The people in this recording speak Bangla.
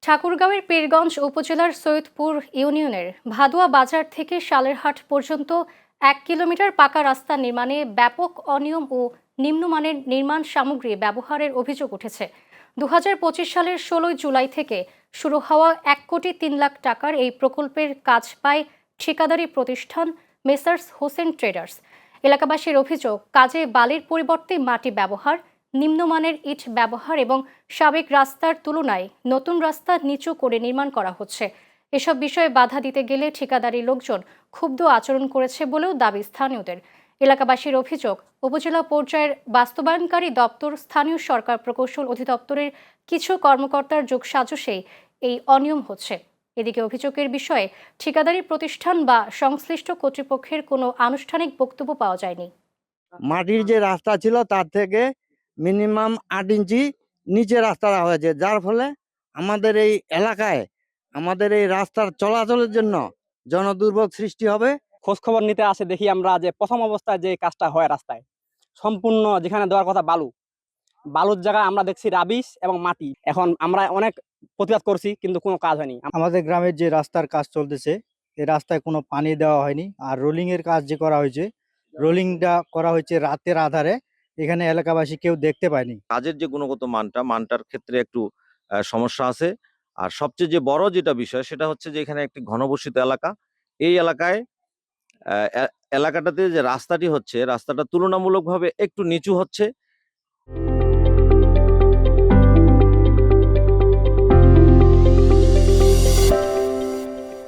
ঠাকুরগাঁওয়ের পীরগঞ্জ উপজেলার সৈয়দপুর ইউনিয়নের ভাদুয়া বাজার থেকে শালেরহাট পর্যন্ত 1 কিলোমিটার পাকা রাস্তা নির্মাণে ব্যাপক অনিয়ম ও নিম্নমানের নির্মাণ সামগ্রী ব্যবহারের অভিযোগ উঠেছে। 2025 সালের 16 জুলাই থেকে শুরু হওয়া 1,03,00,000 টাকার এই প্রকল্পের কাজ পায় ঠিকাদারি প্রতিষ্ঠান মেসার্স হোসেন ট্রেডার্স। এলাকাবাসীর অভিযোগ, কাজে বালির পরিবর্তে মাটি ব্যবহার, নিম্নমানের ইট ব্যবহার এবং সাবেক রাস্তার তুলনায় নতুন রাস্তা নিচু করে নির্মাণ করা হচ্ছে। এসব বিষয়ে বাধা দিতে গেলে ঠিকাদারি লোকজন ক্ষুব্ধ আচরণ করেছে বলেও দাবি স্থানীয়দের। এলাকাবাসীর অভিযোগ, উপজেলা পর্যায়ের বাস্তবায়নকারী দপ্তর, স্থানীয় সরকার প্রকৌশল অধিদপ্তরের কিছু কর্মকর্তার যোগসাজশেই এই অনিয়ম হচ্ছে। এদিকে অভিযোগের বিষয়ে ঠিকাদারি প্রতিষ্ঠান বা সংশ্লিষ্ট কর্তৃপক্ষের কোনো আনুষ্ঠানিক বক্তব্য পাওয়া যায়নি। মাটির যে রাস্তা ছিল তার থেকে মিনিমাম 8 ইঞ্চি নিচে রাস্তাটা হয়েছে, যার ফলে আমাদের এই এলাকায় আমাদের এই রাস্তার চলাচলের জন্য জনদুর্ভোগ সৃষ্টি হবে। খোঁজ খবর নিতে আসে, দেখি আমরা যে প্রথম অবস্থায় যে কাজটা হয় রাস্তায় সম্পূর্ণ যেখানে দেওয়ার কথা বালুর জায়গায় আমরা দেখছি রাবিশ এবং মাটি। এখন আমরা অনেক প্রতিবাদ করছি কিন্তু কোনো কাজ হয়নি। আমাদের গ্রামের যে রাস্তার কাজ চলতেছে, এই রাস্তায় কোনো পানি দেওয়া হয়নি। আর রোলিং এর কাজ যে করা হয়েছে, রোলিংটা করা হয়েছে রাতের আধারে, এখানে এলাকাবাসী কেউ দেখতে পায়নি। কাজের যে গুণগত মানটার ক্ষেত্রে একটু সমস্যা আছে। আর সবচেয়ে যে বড় যেটা বিষয় সেটা হচ্ছে যে এখানে একটি ঘনবসতিত এলাকা। এই এলাকায় এলাকাটাতে যে রাস্তাটি হচ্ছে, রাস্তাটা তুলনামূলকভাবে একটু নিচু হচ্ছে